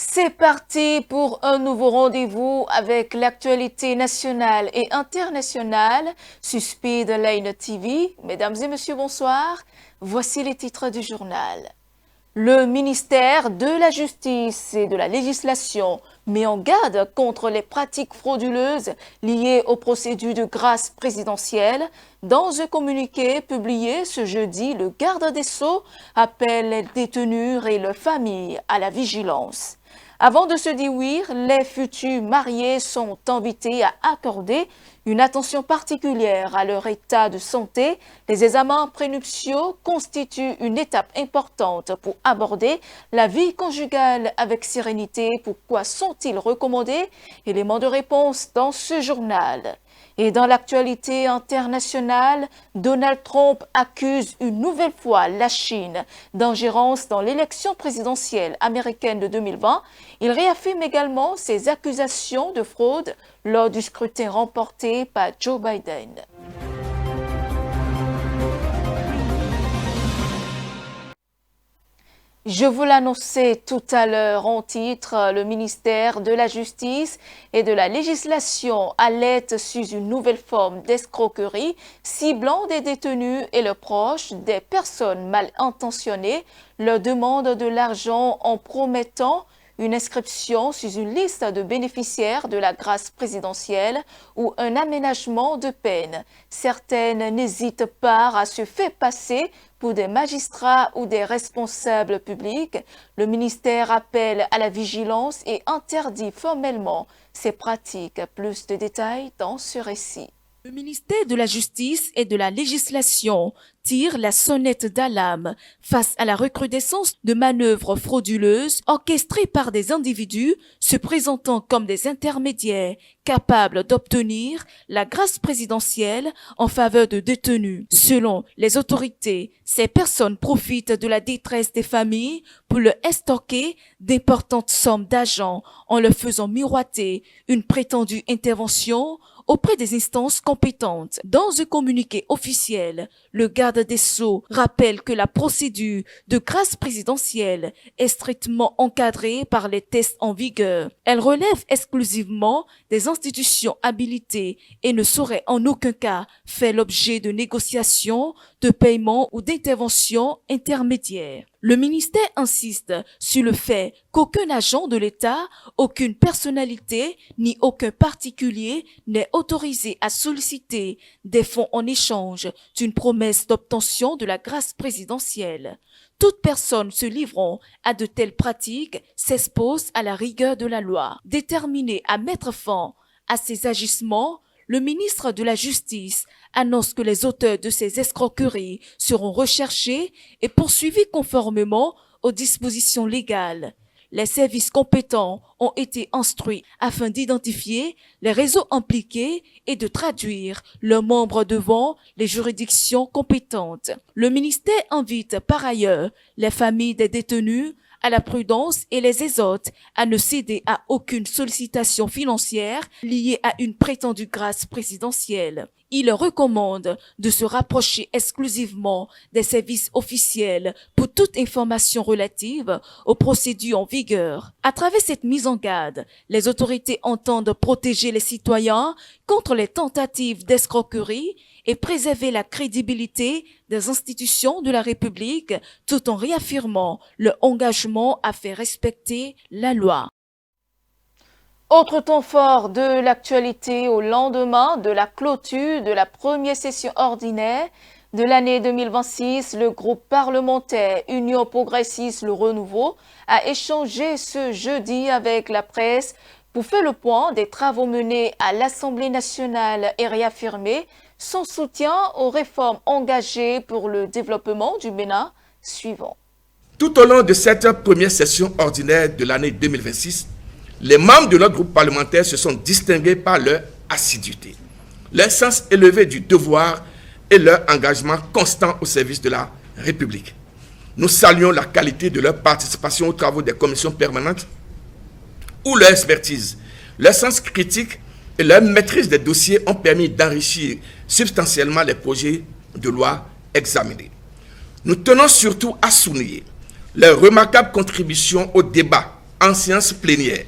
C'est parti pour un nouveau rendez-vous avec l'actualité nationale et internationale sur Speed Lane TV. Mesdames et messieurs, bonsoir. Voici les titres du journal. Le ministère de la Justice et de la Législation met en garde contre les pratiques frauduleuses liées aux procédures de grâce présidentielle. Dans un communiqué publié ce jeudi, le garde des Sceaux appelle les détenus et leurs familles à la vigilance. Avant de se diluire, les futurs mariés sont invités à accorder une attention particulière à leur état de santé. Les examens prénuptiaux constituent une étape importante pour aborder la vie conjugale avec sérénité. Pourquoi sont-ils recommandés? Élément de réponse dans ce journal. Et dans l'actualité internationale, Donald Trump accuse une nouvelle fois la Chine d'ingérence dans l'élection présidentielle américaine de 2020. Il réaffirme également ses accusations de fraude lors du scrutin remporté par Joe Biden. Je vous l'annonçais tout à l'heure en titre, le ministère de la Justice et de la Législation alerte sur une nouvelle forme d'escroquerie ciblant des détenus et leurs proches. Des personnes mal intentionnées leur demandent de l'argent en promettant une inscription sur une liste de bénéficiaires de la grâce présidentielle ou un aménagement de peine. Certaines n'hésitent pas à se faire passer pour des magistrats ou des responsables publics. Le ministère appelle à la vigilance et interdit formellement ces pratiques. Plus de détails dans ce récit. Le ministère de la Justice et de la Législation tire la sonnette d'alarme face à la recrudescence de manœuvres frauduleuses orchestrées par des individus se présentant comme des intermédiaires capables d'obtenir la grâce présidentielle en faveur de détenus. Selon les autorités, ces personnes profitent de la détresse des familles pour leur estorquer d'importantes sommes d'argent en leur faisant miroiter une prétendue intervention auprès des instances compétentes. Dans un communiqué officiel, le garde des Sceaux rappelle que la procédure de grâce présidentielle est strictement encadrée par les tests en vigueur. Elle relève exclusivement des institutions habilitées et ne saurait en aucun cas faire l'objet de négociations, de paiement ou d'interventions intermédiaires. Le ministère insiste sur le fait qu'aucun agent de l'État, aucune personnalité ni aucun particulier n'est autorisé à solliciter des fonds en échange d'une promesse d'obtention de la grâce présidentielle. Toute personne se livrant à de telles pratiques s'expose à la rigueur de la loi. Déterminé à mettre fin à ces agissements, le ministre de la Justice annonce que les auteurs de ces escroqueries seront recherchés et poursuivis conformément aux dispositions légales. Les services compétents ont été instruits afin d'identifier les réseaux impliqués et de traduire leurs membres devant les juridictions compétentes. Le ministère invite par ailleurs les familles des détenus à la prudence et les exhorte à ne céder à aucune sollicitation financière liée à une prétendue grâce présidentielle. Il recommande de se rapprocher exclusivement des services officiels pour toute information relative aux procédures en vigueur. À travers cette mise en garde, les autorités entendent protéger les citoyens contre les tentatives d'escroquerie et préserver la crédibilité des institutions de la République tout en réaffirmant leur engagement à faire respecter la loi. Autre temps fort de l'actualité au lendemain de la clôture de la première session ordinaire de l'année 2026, le groupe parlementaire Union progressiste Le Renouveau a échangé ce jeudi avec la presse pour faire le point des travaux menés à l'Assemblée nationale et réaffirmer son soutien aux réformes engagées pour le développement du Bénin suivant. Tout au long de cette première session ordinaire de l'année 2026, les membres de notre groupe parlementaire se sont distingués par leur assiduité, leur sens élevé du devoir et leur engagement constant au service de la République. Nous saluons la qualité de leur participation aux travaux des commissions permanentes où leur expertise, leur sens critique et leur maîtrise des dossiers ont permis d'enrichir substantiellement les projets de loi examinés. Nous tenons surtout à souligner leur remarquable contribution au débat en séance plénière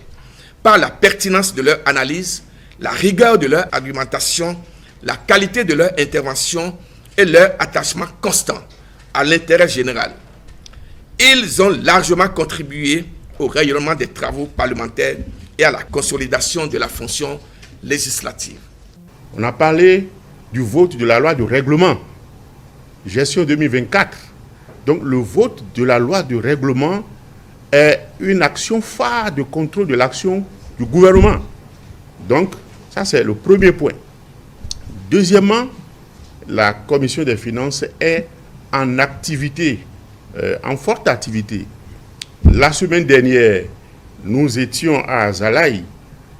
par la pertinence de leur analyse, la rigueur de leur argumentation, la qualité de leur intervention et leur attachement constant à l'intérêt général. Ils ont largement contribué au rayonnement des travaux parlementaires et à la consolidation de la fonction législative. On a parlé du vote de la loi de règlement, gestion 2024. Donc le vote de la loi de règlement est une action phare de contrôle de l'action du gouvernement. Donc ça c'est le premier point. Deuxièmement, la commission des finances est en activité, en forte activité. La semaine dernière, nous étions à Zalaï.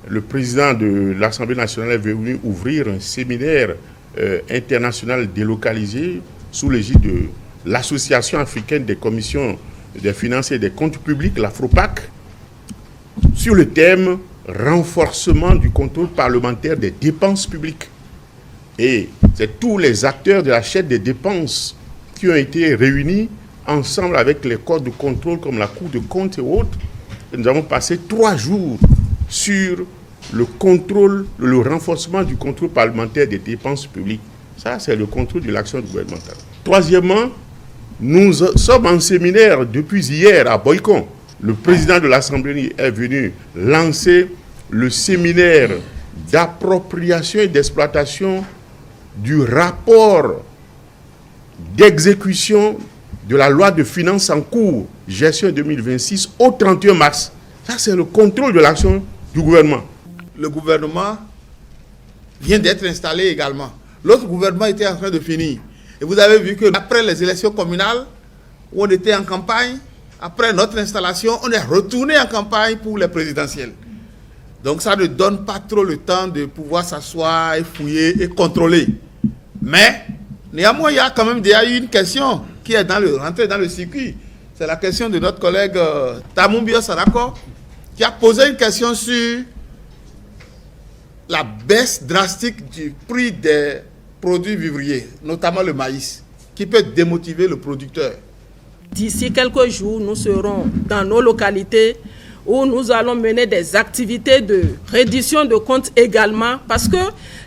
Le président de l'Assemblée nationale est venu ouvrir un séminaire international délocalisé sous l'égide de l'Association africaine des commissions des finances et des comptes publics, l'AFROPAC, sur le thème renforcement du contrôle parlementaire des dépenses publiques. Et c'est tous les acteurs de la chaîne des dépenses qui ont été réunis ensemble avec les corps de contrôle comme la Cour de comptes et autres. Et nous avons passé 3 jours sur le contrôle, le renforcement du contrôle parlementaire des dépenses publiques. Ça, c'est le contrôle de l'action gouvernementale. Troisièmement, nous sommes en séminaire depuis hier à Boycon. Le président de l'Assemblée est venu lancer le séminaire d'appropriation et d'exploitation du rapport d'exécution de la loi de finances en cours, gestion 2026, au 31 mars. Ça, c'est le contrôle de l'action du gouvernement. Le gouvernement vient d'être installé également. L'autre gouvernement était en train de finir. Et vous avez vu qu'après les élections communales, où on était en campagne, après notre installation, on est retourné en campagne pour les présidentielles. Donc ça ne donne pas trop le temps de pouvoir s'asseoir et fouiller et contrôler. Mais néanmoins, il y a quand même déjà eu une question qui est rentrée dans le circuit. C'est la question de notre collègue Tamoumbio Sarako, qui a posé une question sur la baisse drastique du prix des produits vivriers, notamment le maïs, qui peut démotiver le producteur. D'ici quelques jours, nous serons dans nos localités où nous allons mener des activités de reddition de comptes également, parce que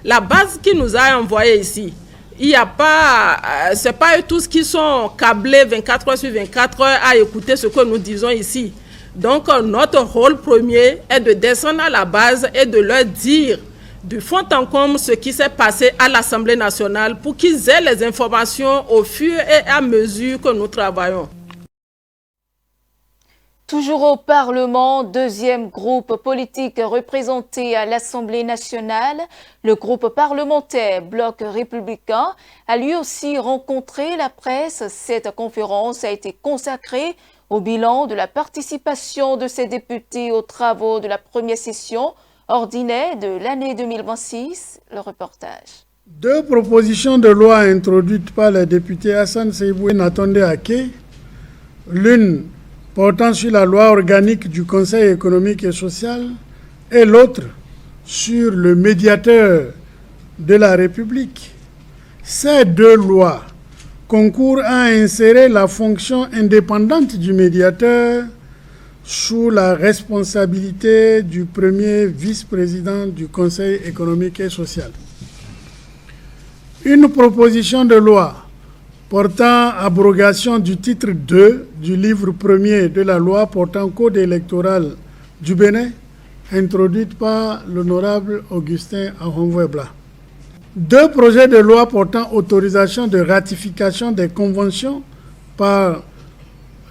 la base qui nous a envoyé ici, il n'y a pas, c'est pas eux tous qui sont câblés 24 heures sur 24 heures à écouter ce que nous disons ici. Donc notre rôle premier est de descendre à la base et de leur dire du fond en comble ce qui s'est passé à l'Assemblée nationale pour qu'ils aient les informations au fur et à mesure que nous travaillons. Toujours au Parlement, deuxième groupe politique représenté à l'Assemblée nationale, le groupe parlementaire Bloc républicain a lui aussi rencontré la presse. Cette conférence a été consacrée au bilan de la participation de ces députés aux travaux de la première session ordinaire de l'année 2026. Le reportage. 2 propositions de loi introduites par les députés Hassan Seibou et Natonde Ake, l'une portant sur la loi organique du Conseil économique et social et l'autre sur le médiateur de la République. Ces 2 lois concourent à insérer la fonction indépendante du médiateur sous la responsabilité du premier vice-président du Conseil économique et social. Une proposition de loi portant abrogation du titre 2 du livre 1er de la loi portant code électoral du Bénin, introduite par l'honorable Augustin Ahonvouebla. 2 projets de loi portant autorisation de ratification des conventions par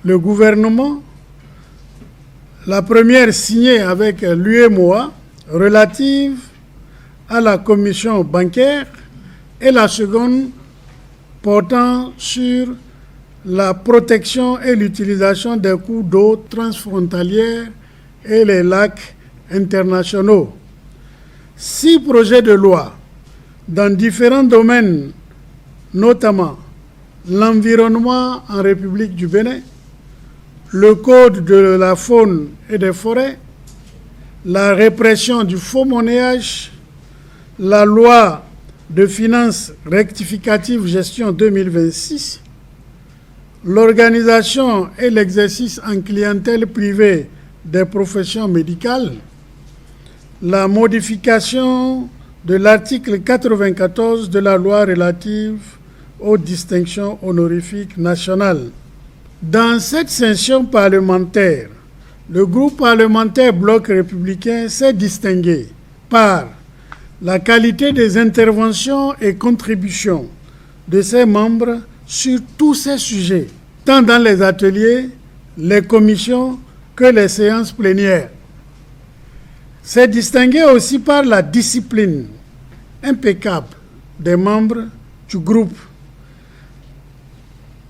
le gouvernement. La première signée avec l'UEMOA relative à la commission bancaire et la seconde portant sur la protection et l'utilisation des cours d'eau transfrontalières et les lacs internationaux. 6 projets de loi dans différents domaines, notamment l'environnement en République du Bénin, le code de la faune et des forêts, la répression du faux monnayage, la loi de finances rectificative gestion 2026, l'organisation et l'exercice en clientèle privée des professions médicales, la modification de l'article 94 de la loi relative aux distinctions honorifiques nationales. Dans cette session parlementaire, le groupe parlementaire Bloc républicain s'est distingué par la qualité des interventions et contributions de ses membres sur tous ces sujets, tant dans les ateliers, les commissions que les séances plénières. C'est distingué aussi par la discipline impeccable des membres du groupe,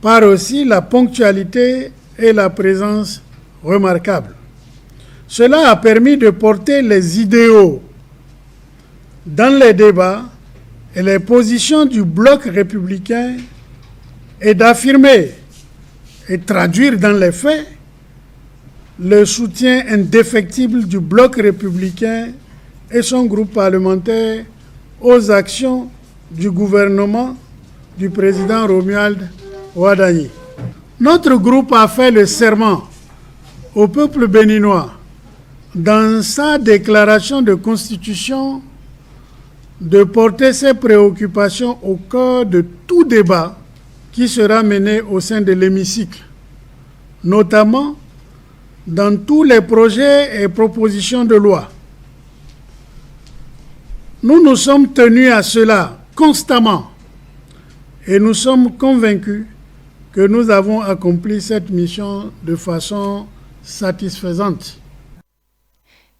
par aussi la ponctualité et la présence remarquable. Cela a permis de porter les idéaux dans les débats et les positions du bloc républicain et d'affirmer et traduire dans les faits le soutien indéfectible du bloc républicain et son groupe parlementaire aux actions du gouvernement du président Romuald Ouadani. Notre groupe a fait le serment au peuple béninois dans sa déclaration de constitution de porter ses préoccupations au cœur de tout débat qui sera mené au sein de l'hémicycle, notamment dans tous les projets et propositions de loi. Nous nous sommes tenus à cela constamment et nous sommes convaincus que nous avons accompli cette mission de façon satisfaisante.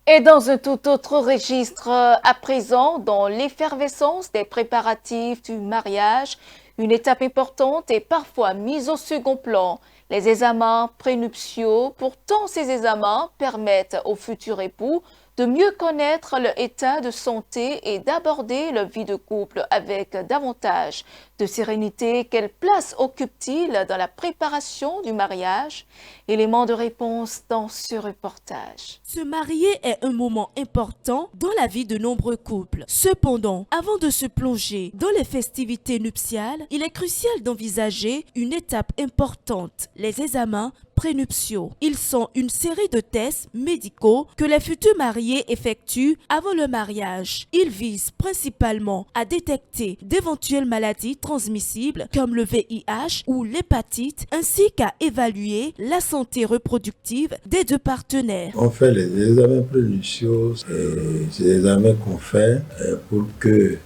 Et dans un tout autre registre, à présent, dans l'effervescence des préparatifs du mariage, une étape importante est parfois mise au second plan. Les examens prénuptiaux. Pourtant, ces examens permettent aux futurs époux de mieux connaître leur état de santé et d'aborder leur vie de couple avec davantage de sérénité. Quelle place occupe-t-il dans la préparation du mariage? Élément de réponse dans ce reportage. Se marier est un moment important dans la vie de nombreux couples. Cependant, avant de se plonger dans les festivités nuptiales, il est crucial d'envisager une étape importante, les examens prénuptiaux. Ils sont une série de tests médicaux que les futurs mariés effectuent avant le mariage. Ils visent principalement à détecter d'éventuelles maladies transmissibles comme le VIH ou l'hépatite, ainsi qu'à évaluer la santé reproductive des deux partenaires. On fait les examens prénuptiaux, c'est des examens qu'on fait pour que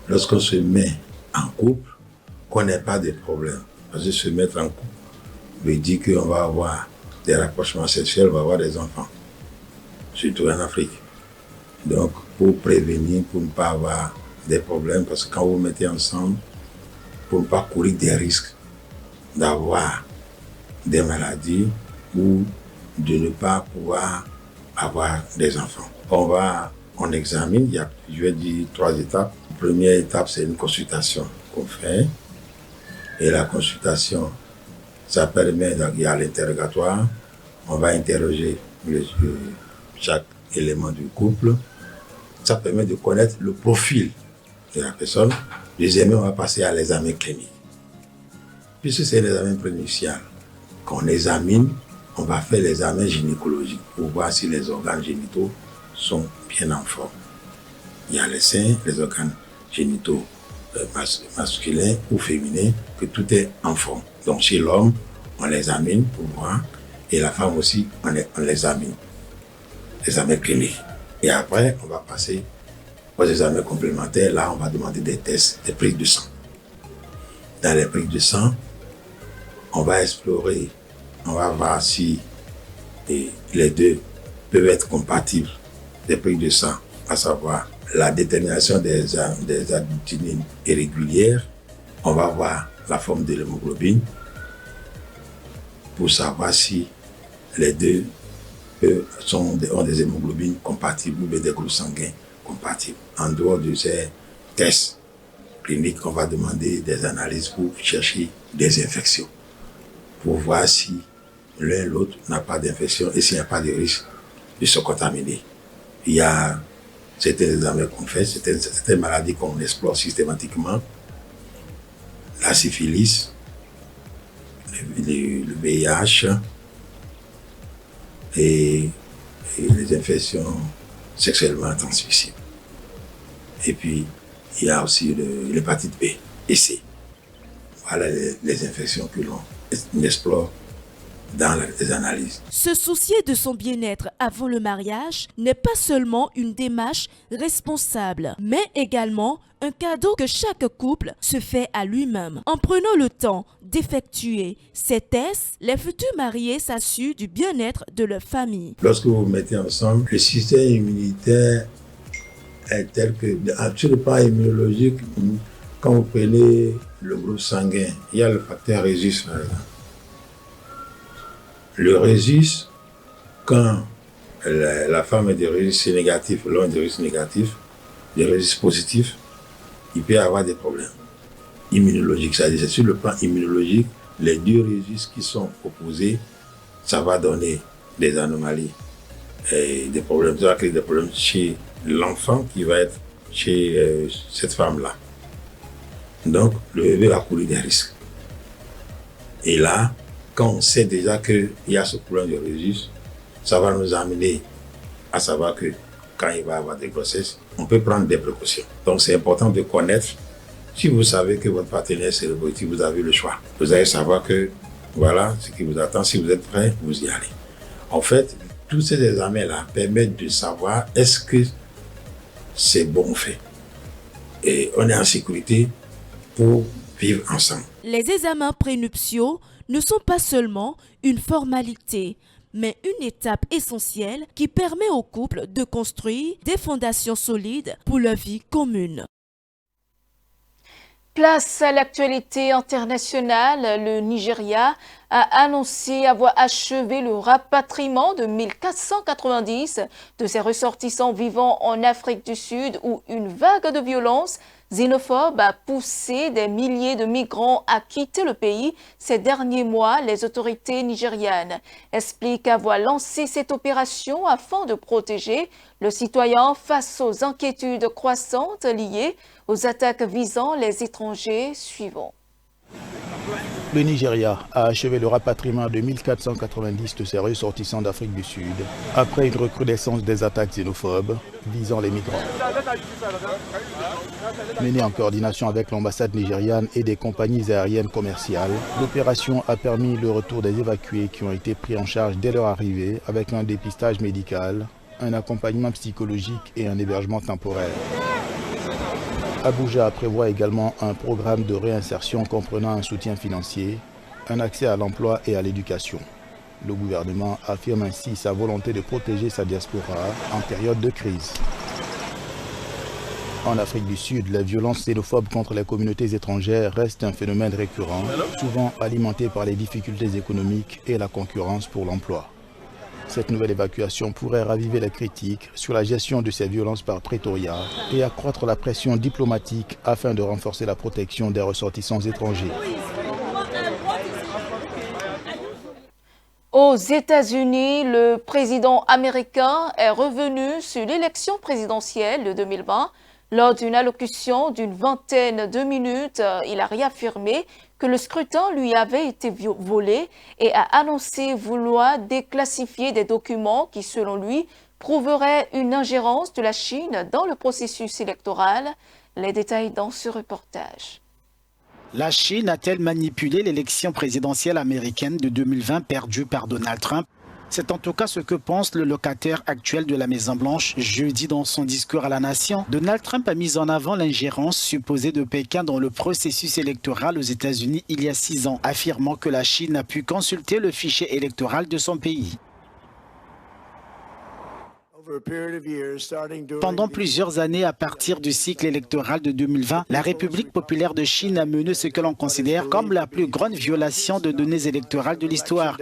lorsqu'on se met en couple, qu'on n'ait pas de problème. Parce que se mettre en couple veut dire qu'on va avoir des rapprochements sexuels, on va avoir des enfants, surtout en Afrique. Donc, pour prévenir, pour ne pas avoir des problèmes, parce que quand vous vous mettez ensemble, pour ne pas courir des risques d'avoir des maladies ou de ne pas pouvoir avoir des enfants. On examine, je vais dire 3 étapes. La première étape, c'est une consultation qu'on fait. Et la consultation, ça permet, il y a l'interrogatoire, on va interroger chaque élément du couple. Ça permet de connaître le profil de la personne. Deuxièmement, on va passer à l'examen clinique. Puisque c'est l'examen prénuptial qu'on examine, on va faire l'examen gynécologique pour voir si les organes génitaux sont bien en forme. Il y a les seins, les organes génitaux masculins ou féminins, que tout est en forme. Donc chez l'homme, on l'examine pour voir, et la femme aussi, on l'examine. L'examen clinique. Et après, on va passer aux examens complémentaires. Là, on va demander des tests, des prises de sang. Dans les prises de sang, on va explorer, on va voir si les deux peuvent être compatibles. Des prises de sang, à savoir la détermination des additionnines irrégulières. On va voir la forme de l'hémoglobine pour savoir si les deux ont des hémoglobines compatibles ou des groupes sanguins compatibles. En dehors de ces tests cliniques, on va demander des analyses pour chercher des infections, pour voir si l'un ou l'autre n'a pas d'infection et s'il n'y a pas de risque de se contaminer. Il y a certains examens qu'on fait, certaines maladies qu'on explore systématiquement, la syphilis, le VIH, et les infections sexuellement transmissibles. Et puis, il y a aussi l'hépatite B et C. Voilà les infections que l'on explore dans les analyses. Se soucier de son bien-être avant le mariage n'est pas seulement une démarche responsable, mais également un cadeau que chaque couple se fait à lui-même. En prenant le temps d'effectuer ces tests, les futurs mariés s'assurent du bien-être de leur famille. Lorsque vous vous mettez ensemble, le système immunitaire est tel que, sur le plan immunologique, quand vous prenez le groupe sanguin, il y a le facteur Rhésus, par exemple. Le Rhésus, quand la femme est de Rhésus négatif, l'homme est de Rhésus négatif, de Rhésus positif, il peut y avoir des problèmes immunologiques. C'est-à-dire, sur le plan immunologique, les deux Rhésus qui sont opposés, ça va donner des anomalies et des problèmes. Ça va créer des problèmes chez l'enfant qui va être chez cette femme-là. Donc, le bébé va courir des risques. Et là, quand on sait déjà qu'il y a ce problème de Rhésus, ça va nous amener à savoir que quand il va y avoir des grossesses, on peut prendre des précautions. Donc c'est important de connaître. Si vous savez que votre partenaire est séropositif, vous avez le choix. Vous allez savoir que voilà ce qui vous attend. Si vous êtes prêt, vous y allez. En fait, tous ces examens-là permettent de savoir est-ce que c'est bon fait. Et on est en sécurité pour vivre ensemble. Les examens prénuptiaux ne sont pas seulement une formalité, mais une étape essentielle qui permet au couple de construire des fondations solides pour leur vie commune. Place à l'actualité internationale, le Nigeria a annoncé avoir achevé le rapatriement de 1490 de ses ressortissants vivant en Afrique du Sud où une vague de violence xénophobe a poussé des milliers de migrants à quitter le pays ces derniers mois. Les autorités nigérianes expliquent avoir lancé cette opération afin de protéger le citoyen face aux inquiétudes croissantes liées aux attaques visant les étrangers suivants. Le Nigeria a achevé le rapatriement de 1490 de ses ressortissants d'Afrique du Sud après une recrudescence des attaques xénophobes visant les migrants. Menée en coordination avec l'ambassade nigériane et des compagnies aériennes commerciales, l'opération a permis le retour des évacués qui ont été pris en charge dès leur arrivée avec un dépistage médical, un accompagnement psychologique et un hébergement temporaire. Abuja prévoit également un programme de réinsertion comprenant un soutien financier, un accès à l'emploi et à l'éducation. Le gouvernement affirme ainsi sa volonté de protéger sa diaspora en période de crise. En Afrique du Sud, les violences xénophobes contre les communautés étrangères restent un phénomène récurrent, souvent alimenté par les difficultés économiques et la concurrence pour l'emploi. Cette nouvelle évacuation pourrait raviver les critiques sur la gestion de ces violences par Pretoria et accroître la pression diplomatique afin de renforcer la protection des ressortissants étrangers. Aux États-Unis, le président américain est revenu sur l'élection présidentielle de 2020. Lors d'une allocution d'une vingtaine de minutes, il a réaffirmé que le scrutin lui avait été volé et a annoncé vouloir déclassifier des documents qui, selon lui, prouveraient une ingérence de la Chine dans le processus électoral. Les détails dans ce reportage. La Chine a-t-elle manipulé l'élection présidentielle américaine de 2020 perdue par Donald Trump? C'est en tout cas ce que pense le locataire actuel de la Maison-Blanche jeudi dans son discours à la nation. Donald Trump a mis en avant l'ingérence supposée de Pékin dans le processus électoral aux États-Unis il y a 6 ans, affirmant que la Chine a pu consulter le fichier électoral de son pays. Pendant plusieurs années, à partir du cycle électoral de 2020, la République populaire de Chine a mené ce que l'on considère comme la plus grande violation de données électorales de l'histoire.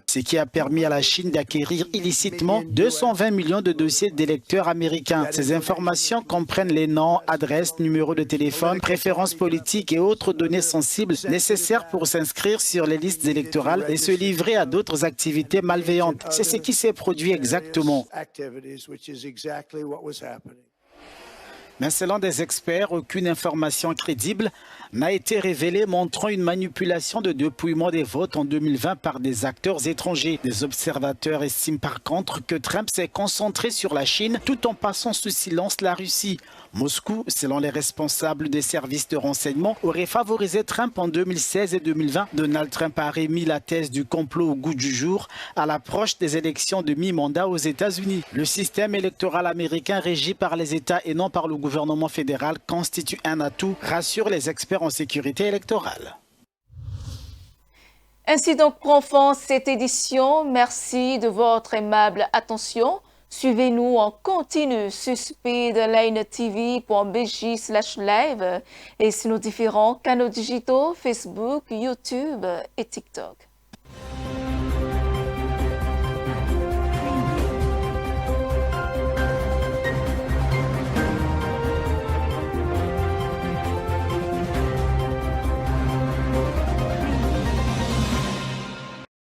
Ce qui a permis à la Chine d'acquérir illicitement 220 millions de dossiers d'électeurs américains. Ces informations comprennent les noms, adresses, numéros de téléphone, préférences politiques et autres données sensibles nécessaires pour s'inscrire sur les listes électorales et se livrer à d'autres activités malveillantes. C'est ce qui s'est produit exactement. C'est ce qui s'est produit exactement. Mais selon des experts, aucune information crédible n'a été révélée montrant une manipulation de dépouillement des votes en 2020 par des acteurs étrangers. Des observateurs estiment par contre que Trump s'est concentré sur la Chine tout en passant sous silence la Russie. Moscou, selon les responsables des services de renseignement, aurait favorisé Trump en 2016 et 2020. Donald Trump a remis la thèse du complot au goût du jour à l'approche des élections de mi-mandat aux États-Unis. Le système électoral américain régi par les États et non par le gouvernement fédéral constitue un atout, rassurent les experts en sécurité électorale. Ainsi donc prend fin cette édition. Merci de votre aimable attention. Suivez-nous en continu sur speedlinetv.bj/live et sur nos différents canaux digitaux Facebook, YouTube et TikTok.